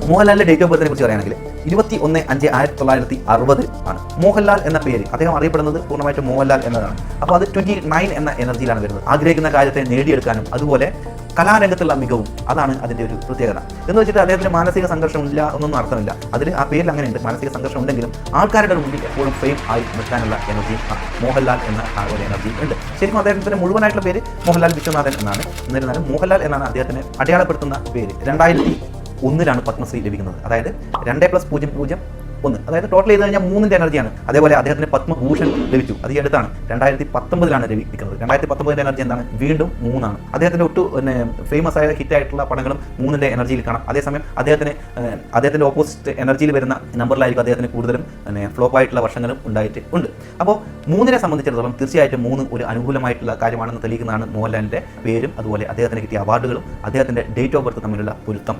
മോഹൻലാലിന്റെ date of ബർത്തിനെ കുറിച്ച് പറയുകയാണെങ്കിൽ 21/5/1960 ആണ്. മോഹൻലാൽ എന്ന പേര് അദ്ദേഹം അറിയപ്പെടുന്നത് പൂർണ്ണമായിട്ടും മോഹൻലാൽ എന്നതാണ്. അപ്പോൾ അത് 29 എന്ന എനർജിയിലാണ് വരുന്നത്. ആഗ്രഹിക്കുന്ന കാര്യത്തെ നേടിയെടുക്കാനും അതുപോലെ കലാരംഗത്തുള്ള മികവും അതാണ് അതിൻ്റെ ഒരു പ്രത്യേകത. എന്ന് വെച്ചിട്ട് അദ്ദേഹത്തിന് മാനസിക സംഘർഷം ഇല്ല എന്നൊന്നും അർത്ഥമില്ല. അതിൽ ആ പേരിൽ അങ്ങനെയുണ്ട്. മാനസിക സംഘർഷം ഉണ്ടെങ്കിലും ആൾക്കാരുടെ മുന്നിൽ എപ്പോഴും ഫെയിം ആയി നിൽക്കാനുള്ള എനർജി മോഹൻലാൽ എന്ന ആ ഒരു എനർജി ഉണ്ട്. ശരിക്കും അദ്ദേഹത്തിൻ്റെ മുഴുവനായിട്ടുള്ള പേര് മോഹൻലാൽ വിശ്വനാഥൻ എന്നാണ്. എന്നിരുന്നാലും മോഹൻലാൽ എന്നാണ് അദ്ദേഹത്തിനെ അടയാളപ്പെടുത്തുന്ന പേര്. 2001 പത്മശ്രീ ലഭിക്കുന്നത്. അതായത് 2+00 1, അതായത് ടോട്ടൽ ചെയ്ത് കഴിഞ്ഞാൽ 3ന്റെ എനർജിയാണ്. അതേപോലെ അദ്ദേഹത്തിന് പത്മഭൂഷൺ ലഭിച്ചു. അത് ഈ അടുത്താണ് 2019 ലഭിക്കുന്നത്. 2019 എനർജി എന്താണ്? വീണ്ടും 3 ആണ്. അദ്ദേഹത്തിന്റെ ഫേമസ് ആയ ഹിറ്റായിട്ടുള്ള പടങ്ങളും 3ന്റെ എനർജിയിൽ കാണാം. അതേസമയം അദ്ദേഹത്തിന്റെ ഓപ്പോസിറ്റ് എനർജിയിൽ വരുന്ന നമ്പറിലായിരിക്കും അദ്ദേഹത്തിന് കൂടുതലും ഫ്ലോപ്പ് ആയിട്ടുള്ള വർഷങ്ങളും ഉണ്ടായിട്ടുണ്ട്. അപ്പോൾ 3നെ സംബന്ധിച്ചിടത്തോളം തീർച്ചയായിട്ടും 3 ഒരു അനുകൂലമായിട്ടുള്ള കാര്യമാണെന്ന് തെളിയിക്കുന്നതാണ് മോഹൻലാലിന്റെ പേരും അതുപോലെ അദ്ദേഹത്തിന് കിട്ടിയ അവാർഡുകളും അദ്ദേഹത്തിന്റെ ഡേറ്റ് ഓഫ് ബർത്ത് തമ്മിലുള്ള പൊരുത്തം.